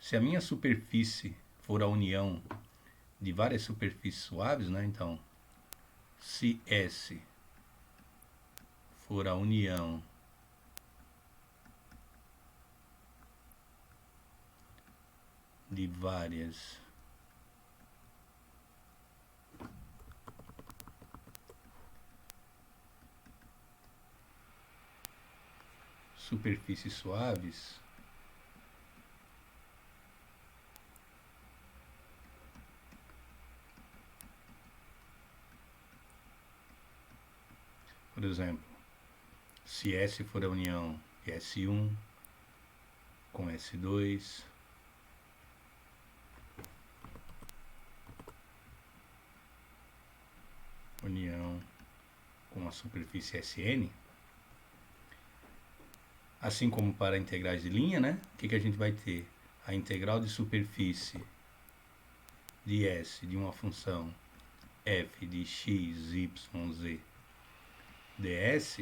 Se a minha superfície for a união de várias superfícies suaves, né? Então, se S for a união de várias superfícies suaves, por exemplo, se S for a união de S1 com S2, união com a superfície Sn, assim como para integrais de linha, né? O que a gente vai ter? A integral de superfície de S de uma função f de x, y, z ds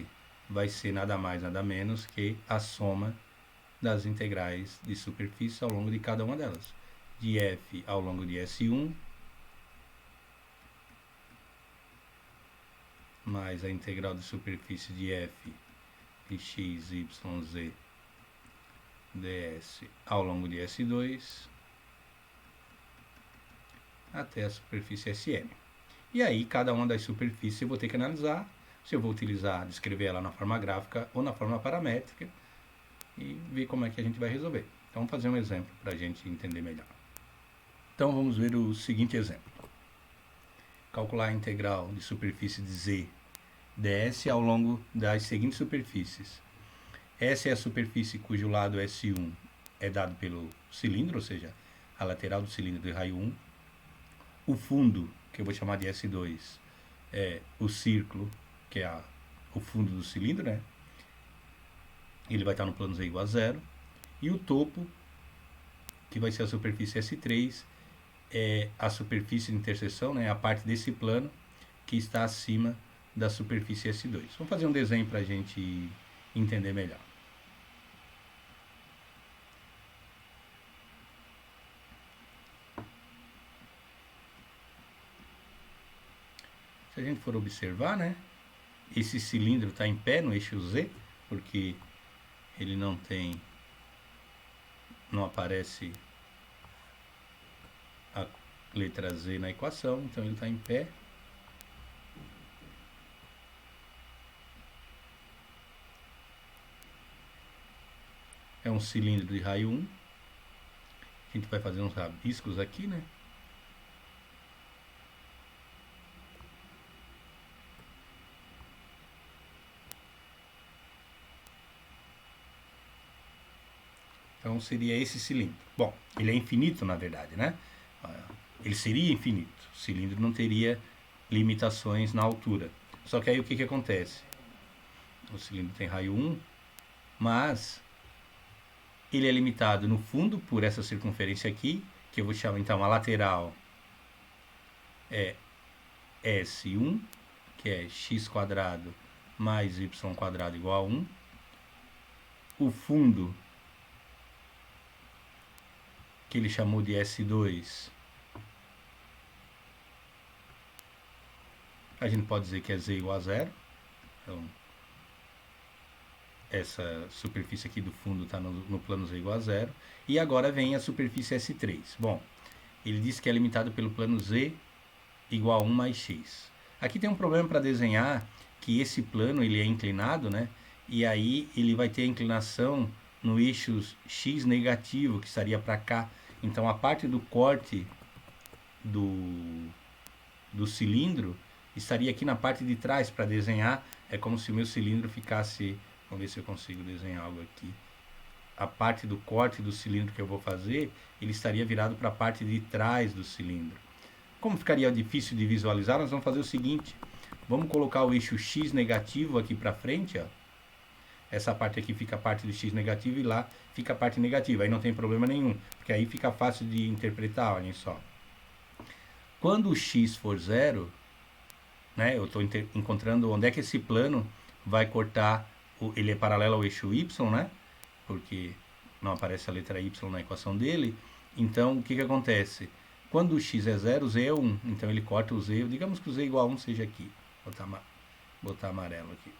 vai ser nada mais, nada menos que a soma das integrais de superfície ao longo de cada uma delas. De f ao longo de S1 mais a integral de superfície de f de x, y, z ds ao longo de S2 até a superfície Sn. E aí, cada uma das superfícies eu vou ter que analisar se eu vou utilizar, descrever ela na forma gráfica ou na forma paramétrica e ver como é que a gente vai resolver. Então, vamos fazer um exemplo para a gente entender melhor. Então, vamos ver o seguinte exemplo. Calcular a integral de superfície de z ds ao longo das seguintes superfícies. Essa é a superfície cujo lado S1 é dado pelo cilindro, ou seja, a lateral do cilindro de raio 1. O fundo, que eu vou chamar de S2, é o círculo, que é o fundo do cilindro, né? Ele vai estar no plano z igual a 0. E o topo, que vai ser a superfície S3, é a superfície de interseção, né? A parte desse plano que está acima da superfície S2. Vamos fazer um desenho para a gente entender melhor. Se a gente for observar, né? Esse cilindro está em pé no eixo Z, porque ele não aparece a letra Z na equação, então ele está em pé. É um cilindro de raio 1. A gente vai fazer uns rabiscos aqui, né? Então seria esse cilindro. Bom, ele é infinito na verdade, né? Ele seria infinito. O cilindro não teria limitações na altura. Só que aí o que acontece? O cilindro tem raio 1, mas ele é limitado no fundo por essa circunferência aqui, que eu vou chamar então a lateral é S1, que é x² mais y² igual a 1. O fundo, que ele chamou de S2, a gente pode dizer que é z igual a 0. Então, essa superfície aqui do fundo está no plano z igual a 0. E agora vem a superfície S3. Bom, ele diz que é limitado pelo plano z igual a 1 mais x. Aqui tem um problema para desenhar, que esse plano ele é inclinado, né? E aí ele vai ter a inclinação no eixo x negativo, que estaria para cá. Então a parte do corte do cilindro estaria aqui na parte de trás para desenhar. É como se o meu cilindro ficasse... Vamos ver se eu consigo desenhar algo aqui. A parte do corte do cilindro que eu vou fazer, ele estaria virado para a parte de trás do cilindro. Como ficaria difícil de visualizar, nós vamos fazer o seguinte. Vamos colocar o eixo x negativo aqui para frente, ó. Essa parte aqui fica a parte do x negativo e lá fica a parte negativa. Aí não tem problema nenhum, porque aí fica fácil de interpretar, olhem só. Quando o x for 0, né, eu estou encontrando onde é que esse plano vai cortar. Ele é paralelo ao eixo y, né? Porque não aparece a letra y na equação dele. Então, o que acontece? Quando o x é 0, o z é 1. Então, ele corta o z. Digamos que o z igual a 1 seja aqui. Vou botar amarelo aqui.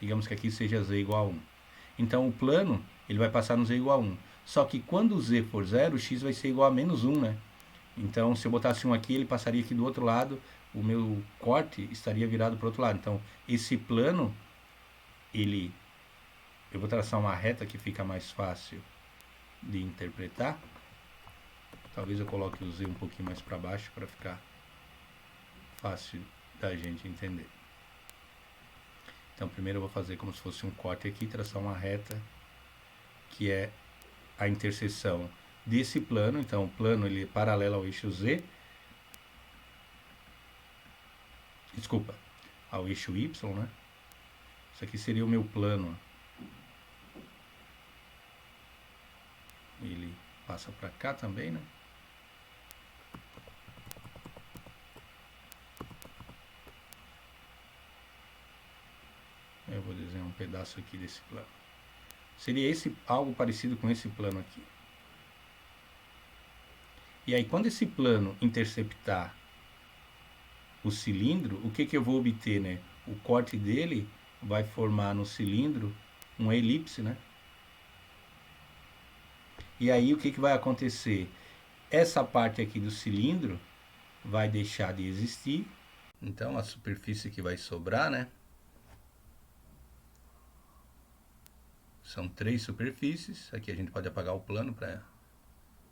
Digamos que aqui seja z igual a 1. Então, o plano, ele vai passar no z igual a 1. Só que quando o z for 0, o x vai ser igual a menos 1, né? Então, se eu botasse 1 aqui, ele passaria aqui do outro lado. O meu corte estaria virado para o outro lado. Então, esse plano, eu vou traçar uma reta que fica mais fácil de interpretar. Talvez eu coloque o z um pouquinho mais para baixo para ficar fácil da gente entender. Então, primeiro eu vou fazer como se fosse um corte aqui, traçar uma reta que é a interseção desse plano. Então, o plano ele é paralelo ao eixo z, desculpa, ao eixo y, né? Isso aqui seria o meu plano. Ele passa para cá também, né? Eu vou desenhar um pedaço aqui desse plano. Seria esse algo parecido com esse plano aqui. E aí, quando esse plano interceptar o cilindro, o que eu vou obter, né? O corte dele vai formar no cilindro uma elipse, né? E aí, o que vai acontecer? Essa parte aqui do cilindro vai deixar de existir. Então, a superfície que vai sobrar, né? São 3 superfícies. Aqui a gente pode apagar o plano para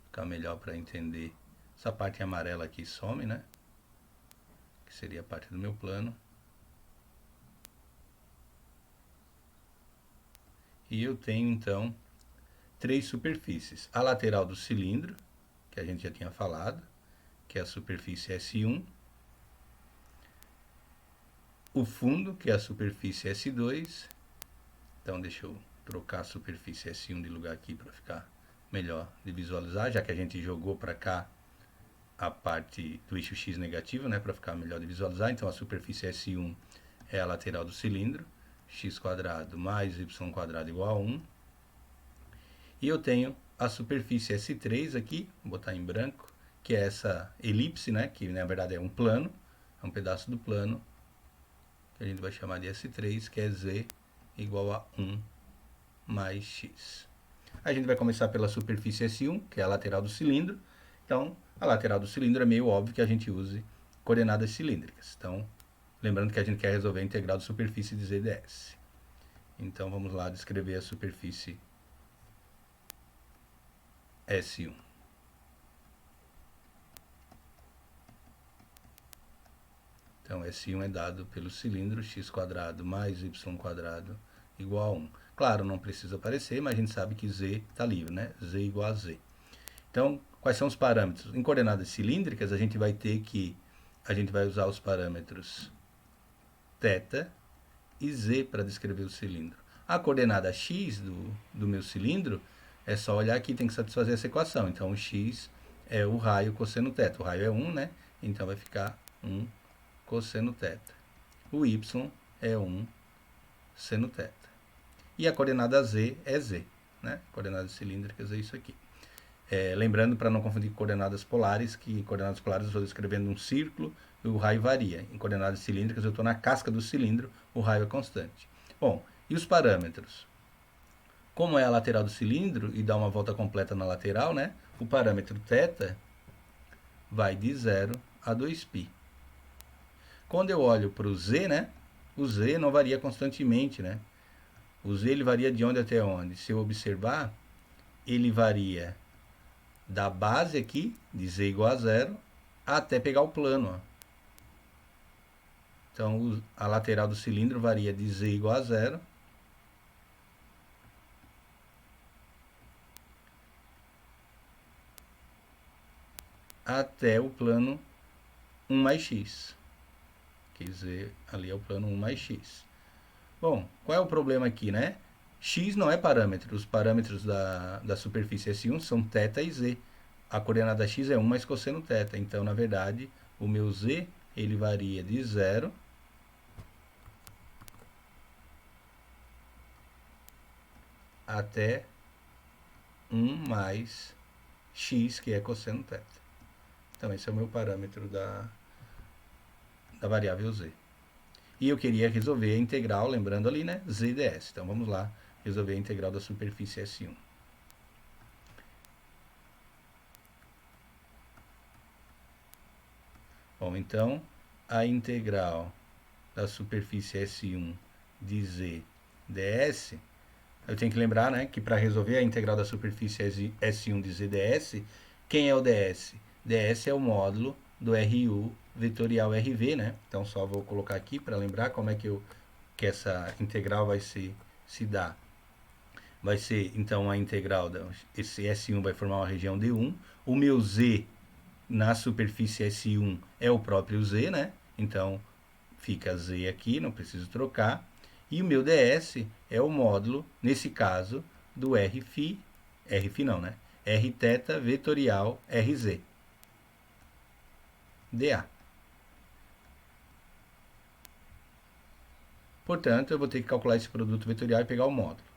ficar melhor para entender. Essa parte amarela aqui some, né? Que seria a parte do meu plano. E eu tenho, então, 3 superfícies. A lateral do cilindro, que a gente já tinha falado, que é a superfície S1. O fundo, que é a superfície S2. Então, deixa eu trocar a superfície S1 de lugar aqui para ficar melhor de visualizar, já que a gente jogou para cá a parte do eixo X negativo, né, para ficar melhor de visualizar. Então, a superfície S1 é a lateral do cilindro, x² mais y² igual a 1. E eu tenho a superfície S3 aqui, vou botar em branco, que é essa elipse, né, que na verdade é um plano, é um pedaço do plano, que a gente vai chamar de S3, que é z igual a 1 mais x. A gente vai começar pela superfície S1, que é a lateral do cilindro. Então, a lateral do cilindro é meio óbvio que a gente use coordenadas cilíndricas. Então, lembrando que a gente quer resolver a integral de superfície de z ds. Então, vamos lá descrever a superfície S1. Então, S1 é dado pelo cilindro x² mais y² igual a 1. Claro, não precisa aparecer, mas a gente sabe que z está livre, né? Z igual a z. Então, quais são os parâmetros? Em coordenadas cilíndricas, a gente vai usar os parâmetros θ e z para descrever o cilindro. A coordenada x do meu cilindro, é só olhar aqui, tem que satisfazer essa equação. Então, o x é o raio cosseno θ. O raio é 1, né? Então, vai ficar 1 cosseno θ. O y é 1 seno θ. E a coordenada z é z, né? Coordenadas cilíndricas é isso aqui. Lembrando, para não confundir coordenadas polares, que em coordenadas polares eu estou descrevendo um círculo e o raio varia. Em coordenadas cilíndricas eu estou na casca do cilindro, o raio é constante. Bom, e os parâmetros? Como é a lateral do cilindro e dá uma volta completa na lateral, né? O parâmetro θ vai de 0 a 2π. Quando eu olho para o z, né? O z não varia constantemente, né? O z ele varia de onde até onde? Se eu observar, ele varia da base aqui, de z igual a 0, até pegar o plano. Ó. Então, a lateral do cilindro varia de z igual a 0 até o plano 1 mais x. Que z ali é o plano 1 mais x. Bom, qual é o problema aqui, né? X não é parâmetro. Os parâmetros da superfície S1 são θ e z. A coordenada x é 1 mais cosseno θ. Então, na verdade, o meu z ele varia de 0 até 1 mais x, que é cosseno θ. Então, esse é o meu parâmetro da variável z. E eu queria resolver a integral, lembrando ali, né, z ds. Então, vamos lá resolver a integral da superfície S1. Bom, então, a integral da superfície S1 de z ds, eu tenho que lembrar, né, que para resolver a integral da superfície S1 de z ds, quem é o ds? ds é o módulo do RU vetorial RV, né? Então, só vou colocar aqui para lembrar como é que essa integral vai se dar. Vai ser, então, a integral, esse S1 vai formar uma região D1, o meu z na superfície S1 é o próprio z, né? Então, fica z aqui, não preciso trocar. E o meu ds é o módulo, nesse caso, do Rφ não, né? Rθ vetorial Rz. dA. Portanto, eu vou ter que calcular esse produto vetorial e pegar o módulo.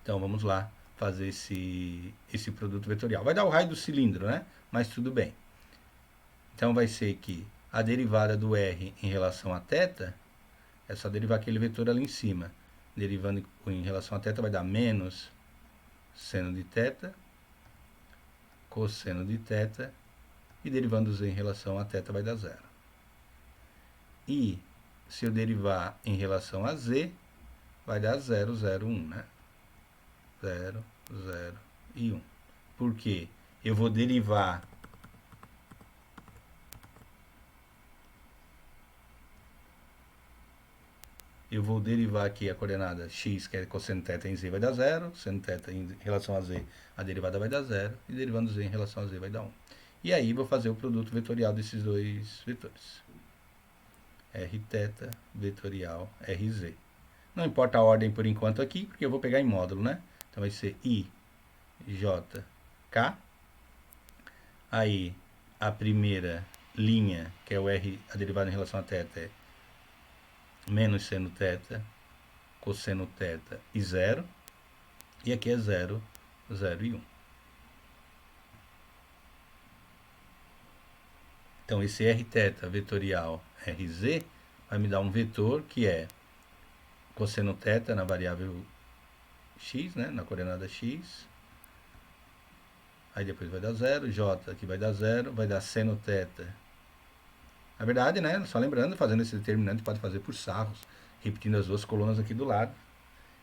Então, vamos lá fazer esse produto vetorial. Vai dar o raio do cilindro, né? Mas tudo bem. Então, vai ser que a derivada do R em relação a θ, é só derivar aquele vetor ali em cima. Derivando em relação a θ vai dar menos seno de θ, cosseno de θ, e derivando z em relação a θ vai dar zero. E se eu derivar em relação a z, vai dar 0, 0, 1, né? 0, 0 e 1. Por quê? Eu vou derivar aqui a coordenada x, que é cosseno θ em z, vai dar 0. Seno θ em relação a z, a derivada vai dar 0. E derivando z em relação a z, vai dar 1. E aí, vou fazer o produto vetorial desses dois vetores. Rθ vetorial Rz. Não importa a ordem por enquanto aqui, porque eu vou pegar em módulo, né? Então, vai ser I, J, K. Aí, a primeira linha, que é o R, a derivada em relação a θ, é menos seno θ, cosseno θ e 0. E aqui é 0, 0 e 1. Então, esse Rθ vetorial Rz vai me dar um vetor que é cosseno θ na variável x, né, na coordenada x. Aí depois vai dar 0, j aqui vai dar 0, vai dar seno θ. Na verdade, né, só lembrando, fazendo esse determinante, pode fazer por sarros, repetindo as duas colunas aqui do lado.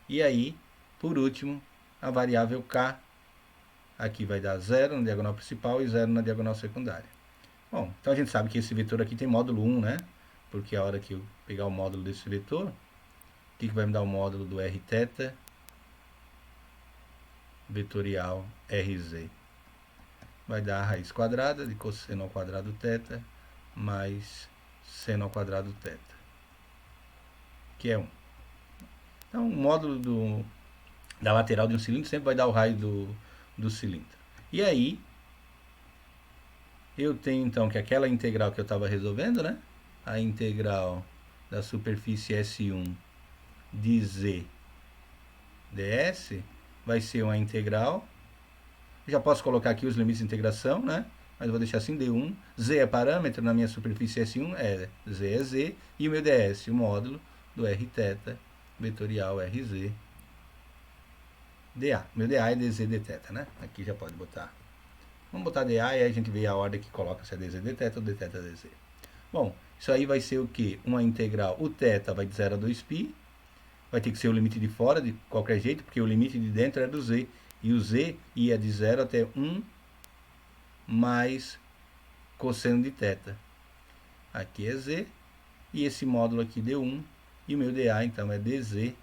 E aí, por último, a variável k, aqui vai dar 0 na diagonal principal e 0 na diagonal secundária. Bom, então a gente sabe que esse vetor aqui tem módulo 1, né? Porque a hora que eu pegar o módulo desse vetor, o que vai me dar o módulo do Rθ vetorial Rz? Vai dar a raiz quadrada de cosseno ao quadrado θ mais seno ao quadrado θ, que é 1. Então, o módulo da lateral de um cilindro sempre vai dar o raio do cilindro. E aí, eu tenho então que aquela integral que eu estava resolvendo, né? A integral da superfície S1 de z ds vai ser uma integral. Já posso colocar aqui os limites de integração, né? Mas eu vou deixar assim, D1. Z é parâmetro na minha superfície S1, Z é Z. E o meu ds, o módulo do Rθ vetorial Rz dA. Meu dA é dz dθ, né? Aqui já pode botar. Vamos botar dA e aí a gente vê a ordem que coloca se é dz dθ ou dθ dz. Bom, isso aí vai ser o quê? Uma integral. O θ vai de 0 a 2π. Vai ter que ser o limite de fora de qualquer jeito, porque o limite de dentro é do z. E o z ia de 0 até 1 mais cosseno de θ. Aqui é z. E esse módulo aqui deu 1. E o meu dA, então, é dz. E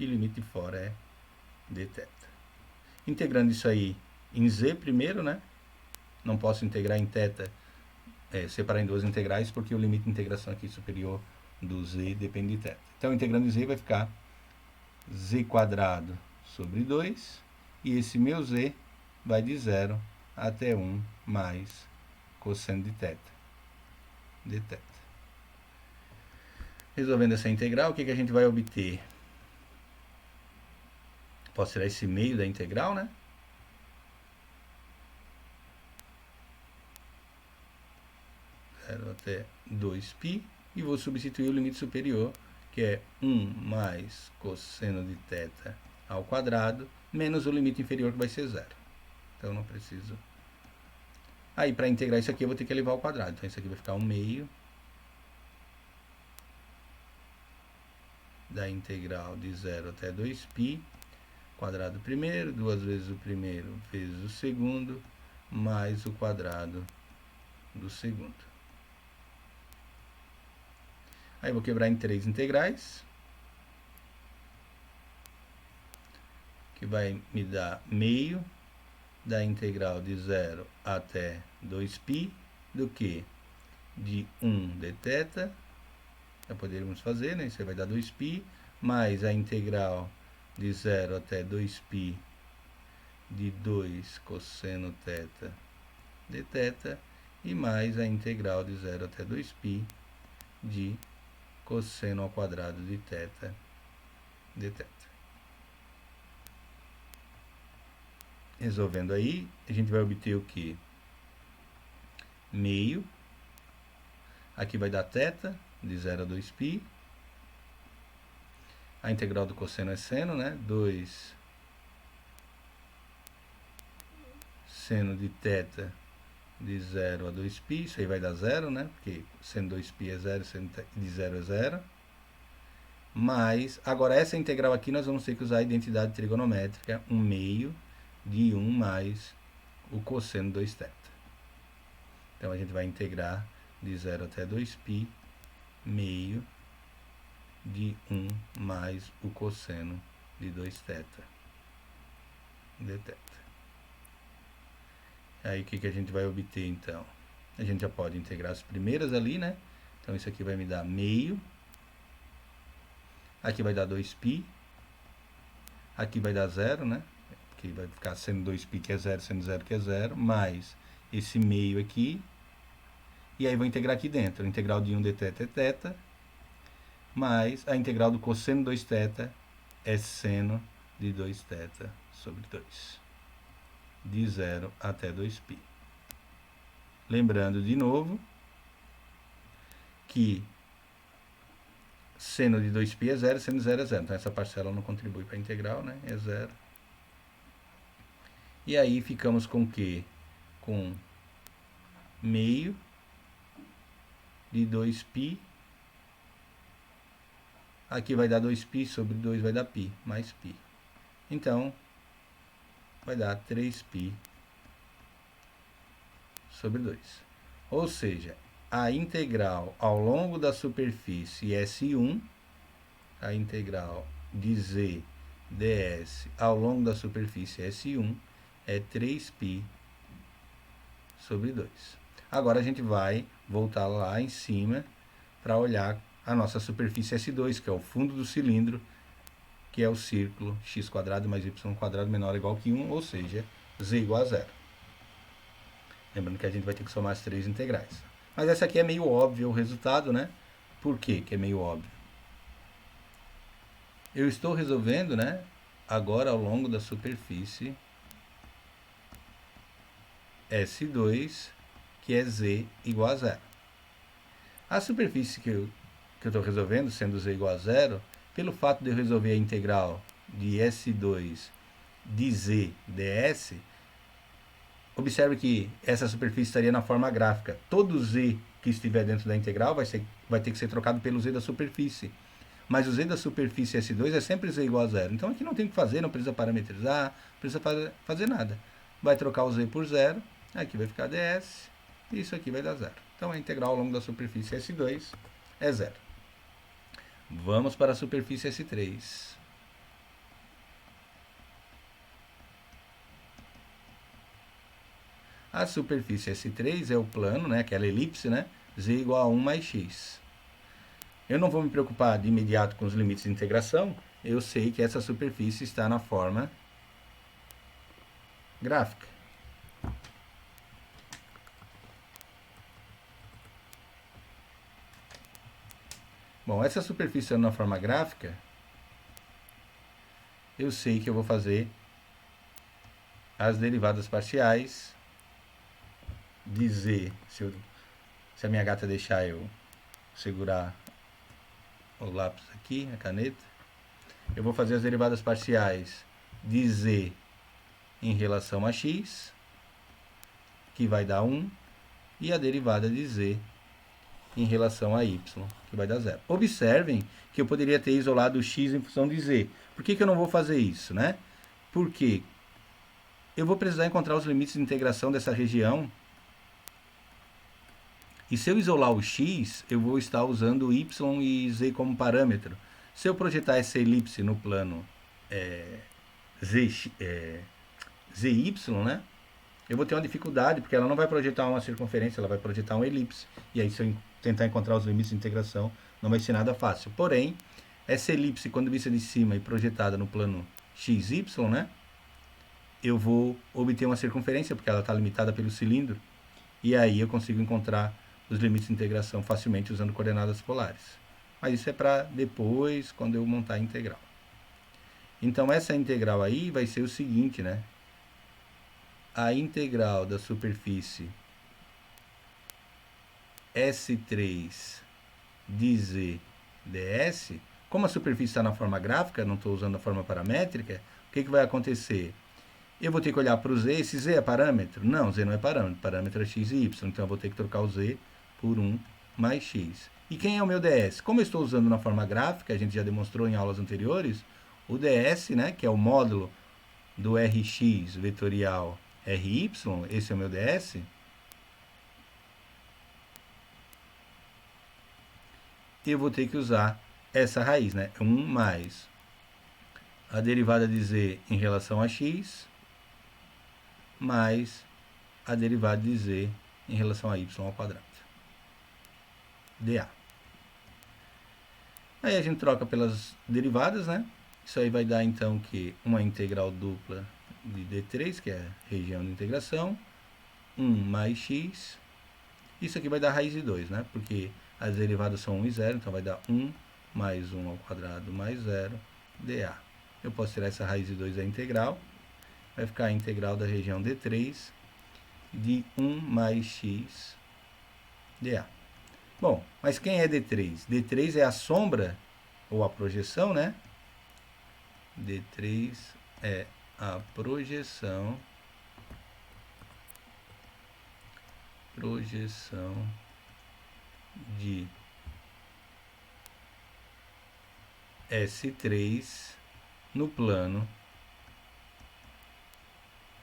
o limite de fora é dθ. Integrando isso aí em z primeiro, né? Não posso integrar em θ, separar em duas integrais, porque o limite de integração aqui superior do z depende de θ. Então, integrando em z vai ficar z quadrado sobre 2. E esse meu z vai de 0 até 1 mais cosseno de θ. dθ. Resolvendo essa integral, o que a gente vai obter? Posso tirar esse meio da integral, né? 0 até 2π, e vou substituir o limite superior, que é 1 mais cosseno de θ ao quadrado, menos o limite inferior, que vai ser 0. Então, eu não preciso. Aí, para integrar isso aqui, eu vou ter que elevar ao quadrado. Então, isso aqui vai ficar 1 meio da integral de 0 até 2π, quadrado primeiro, 2 vezes o primeiro vezes o segundo, mais o quadrado do segundo. Aí, vou quebrar em 3 integrais, que vai me dar meio da integral de 0 até 2π, do que? De 1 dθ, já poderíamos fazer, né? Isso vai dar 2π, mais a integral de 0 até 2π de 2 cosseno θ dθ, e mais a integral de 0 até 2π de cosseno ao quadrado de θ dθ. Resolvendo aí, a gente vai obter o que? Meio. Aqui vai dar θ, de 0 a 2π. A integral do cosseno é seno, né? 2 seno de θ de 0 a 2π. Isso aí vai dar 0, né? Porque seno 2π é 0, seno de 0 é 0. Mas, agora essa integral aqui nós vamos ter que usar a identidade trigonométrica 1 meio de 1 mais o cosseno 2θ. Então, a gente vai integrar de 0 até 2π meio de 1 mais o cosseno de 2θ dθ. Aí, o que a gente vai obter, então? A gente já pode integrar as primeiras ali, né? Então, isso aqui vai me dar meio. Aqui vai dar 2π. Aqui vai dar 0, né? Porque vai ficar sendo 2π que é 0, sendo 0 que é 0, mais esse meio aqui. E aí vou integrar aqui dentro. A integral de 1 dθ é θ, mais a integral do cosseno 2θ é seno de 2θ sobre 2. De 0 até 2π. Lembrando de novo que seno de 2π é 0, seno de 0 é 0. Então, essa parcela não contribui para a integral, né? É 0. E aí, ficamos com o quê? Com meio de 2π. Aqui vai dar 2π sobre 2 vai dar π, mais π. Então, vai dar 3π sobre 2. Ou seja, a integral ao longo da superfície S1, a integral de z ds ao longo da superfície S1 é 3π sobre 2. Agora a gente vai voltar lá em cima para olhar a nossa superfície S2, que é o fundo do cilindro, que é o círculo x² mais y² menor ou igual que 1, ou seja, z igual a 0. Lembrando que a gente vai ter que somar as 3 integrais. Mas essa aqui é meio óbvio o resultado, né? Por que é meio óbvio? Eu estou resolvendo, né, agora ao longo da superfície S2, que é z igual a 0. A superfície que eu estou resolvendo, sendo z igual a 0, pelo fato de eu resolver a integral de S2 de z ds, observe que essa superfície estaria na forma gráfica. Todo z que estiver dentro da integral vai ter que ser trocado pelo z da superfície. Mas o z da superfície S2 é sempre z igual a 0. Então, aqui não tem o que fazer, não precisa parametrizar, não precisa fazer nada. Vai trocar o z por 0, aqui vai ficar ds, e isso aqui vai dar 0. Então, a integral ao longo da superfície S2 é 0. Vamos para a superfície S3. A superfície S3 é o plano, né, aquela elipse, né, z igual a 1 mais x. Eu não vou me preocupar de imediato com os limites de integração, eu sei que essa superfície está na forma gráfica. Bom, essa superfície estando na forma gráfica, eu sei que eu vou fazer as derivadas parciais de z. Se a minha gata deixar eu segurar o lápis aqui, a caneta, eu vou fazer as derivadas parciais de z em relação a x, que vai dar 1, e a derivada de z em relação a y, que vai dar 0. Observem que eu poderia ter isolado o x em função de z. Por que eu não vou fazer isso, né? Porque eu vou precisar encontrar os limites de integração dessa região. E se eu isolar o x, eu vou estar usando y e z como parâmetro. Se eu projetar essa elipse no plano ZY, né? Eu vou ter uma dificuldade, porque ela não vai projetar uma circunferência, ela vai projetar uma elipse. E aí, se eu tentar encontrar os limites de integração, não vai ser nada fácil. Porém, essa elipse, quando vista de cima e projetada no plano XY, né? Eu vou obter uma circunferência, porque ela está limitada pelo cilindro. E aí eu consigo encontrar os limites de integração facilmente usando coordenadas polares. Mas isso é para depois, quando eu montar a integral. Então, essa integral aí vai ser o seguinte, né? A integral da superfície S3 dz ds, como a superfície está na forma gráfica, não estou usando a forma paramétrica, o que vai acontecer? Eu vou ter que olhar para o z, esse z é parâmetro? Não, z não é parâmetro, parâmetro é x e y, então eu vou ter que trocar o z por 1 mais x. E quem é o meu ds? Como eu estou usando na forma gráfica, a gente já demonstrou em aulas anteriores, o ds, né, que é o módulo do Rx vetorial Ry, esse é o meu ds, eu vou ter que usar essa raiz, né? 1 mais a derivada de z em relação a x, mais a derivada de z em relação a y ao quadrado. dA. Aí a gente troca pelas derivadas, né? Isso aí vai dar, então, que uma integral dupla de d3, que é a região de integração, 1 mais x. Isso aqui vai dar raiz de 2, né? Porque as derivadas são 1 e 0, então vai dar 1 mais 1 ao quadrado mais 0, dA. Eu posso tirar essa raiz de 2 da integral. Vai ficar a integral da região d3 de 1 mais x dA. Bom, mas quem é d3? d3 é a sombra, ou a projeção, né? d3 é a projeção de S3 no plano,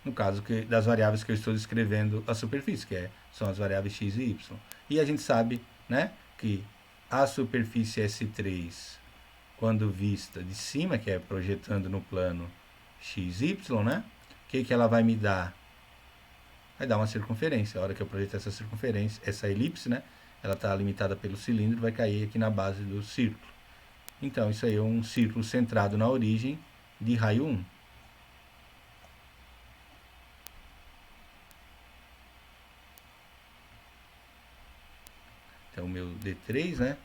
no caso das variáveis que eu estou descrevendo a superfície, são as variáveis x e y. E a gente sabe, né, que a superfície S3, quando vista de cima, que é projetando no plano XY, né, o que ela vai me dar? Vai dar uma circunferência. A hora que eu projetar essa circunferência, essa elipse, né, ela está limitada pelo cilindro, vai cair aqui na base do círculo. Então, isso aí é um círculo centrado na origem de raio 1. Então, o meu D3, né?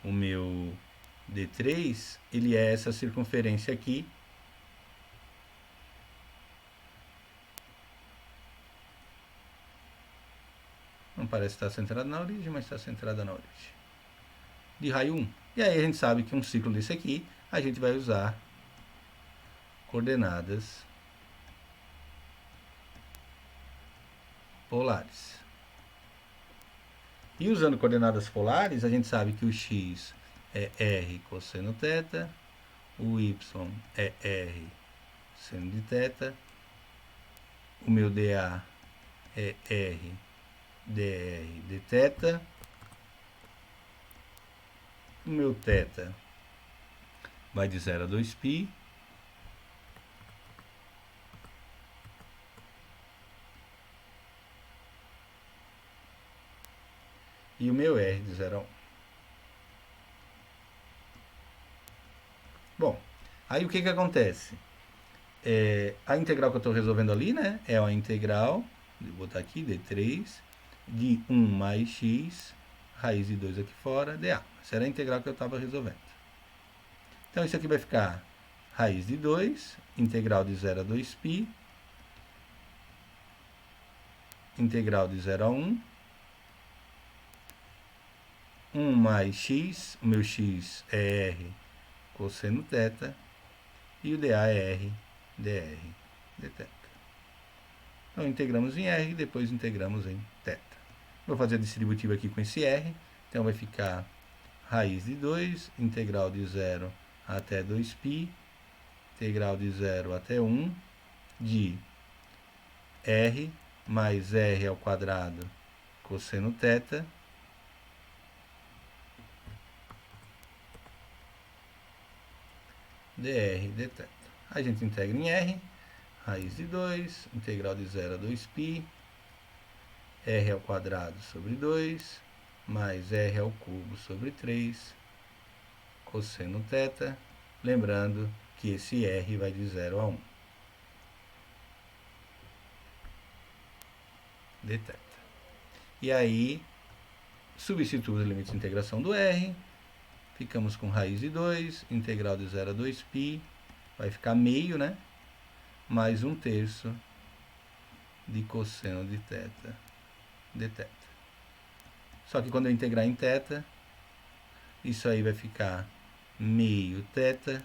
O meu D3, ele é essa circunferência aqui. Não parece estar centrada na origem, mas está centrada na origem. De raio 1. E aí a gente sabe que um ciclo desse aqui, a gente vai usar coordenadas polares. E usando coordenadas polares, a gente sabe que o x é r cosseno θ, o y é r seno de θ, o meu dA é r dr de θ, o meu θ vai de 0 a 2π, e o meu r de 0 a 1. Bom, aí o que acontece? A integral que eu estou resolvendo ali, né, é a integral, vou botar aqui, d3, de 1 mais x, raiz de 2 aqui fora, dA. Essa era a integral que eu estava resolvendo. Então, isso aqui vai ficar raiz de 2, integral de 0 a 2π, integral de 0 a 1, 1 mais x, o meu x é r cosseno θ, e o dA é r dr dθ. Então, integramos em r, depois integramos em θ. Vou fazer a distributiva aqui com esse r, então vai ficar raiz de 2, integral de 0 até 2π, integral de 0 até 1, de r mais r ao quadrado cosseno θ, dr dθ. A gente integra em r, raiz de 2, integral de 0 a 2π, r ao quadrado sobre 2, mais r ao cubo sobre 3, cosseno θ, lembrando que esse r vai de 0 a 1. dθ. E aí, substituo os limites de integração do r, ficamos com raiz de 2, integral de 0 a 2π, vai ficar meio, né? Mais 1/3 de cosseno de θ dθ. Só que quando eu integrar em θ, isso aí vai ficar meio θ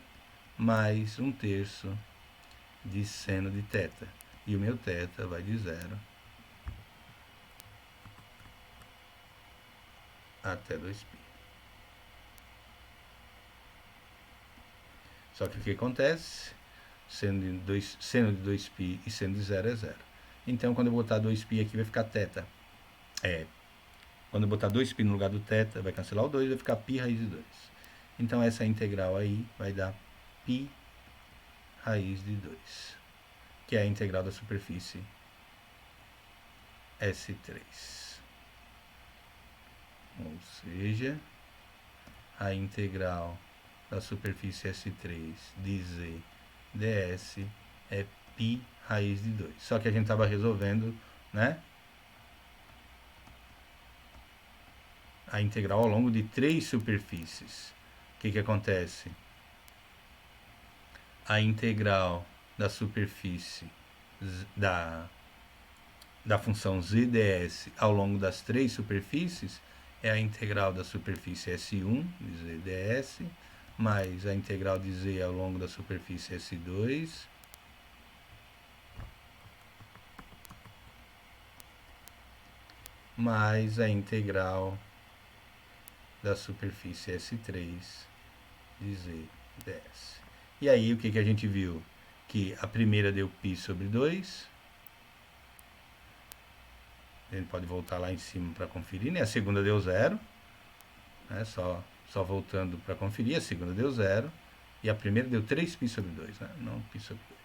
mais 1/3 de seno de θ. E o meu θ vai de 0 até 2π. Só que o que acontece? Seno de 2π e seno de 0 é 0. Então, quando eu botar 2π aqui, vai ficar θ. Quando eu botar 2π no lugar do θ, vai cancelar o 2, vai ficar π raiz de 2. Então, essa integral aí vai dar π raiz de 2, que é a integral da superfície S3. Ou seja, a integral da superfície S3 de z ds é π raiz de 2. Só que a gente estava resolvendo, né, a integral ao longo de 3 superfícies. O que acontece? A integral da superfície da função z ds ao longo das 3 superfícies é a integral da superfície S1 de z ds mais a integral de z ao longo da superfície S2 mais a integral da superfície S3 de z ds. E aí, o que a gente viu? Que a primeira deu π sobre 2. A gente pode voltar lá em cima para conferir, né? A segunda deu 0. Né? Só voltando para conferir, a segunda deu 0. E a primeira deu 3π sobre 2, né? Não π sobre 2.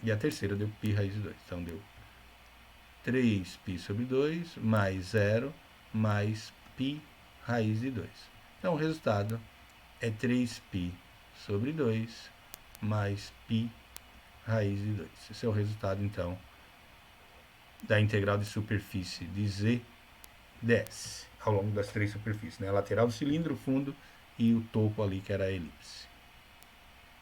E a terceira deu π raiz de 2. Então, deu 3π sobre 2 mais 0 mais π raiz de 2. Então, o resultado é 3π sobre 2 mais π raiz de 2. Esse é o resultado, então, da integral de superfície de z ds ao longo das 3 superfícies, né? A lateral do cilindro, o fundo e o topo ali, que era a elipse.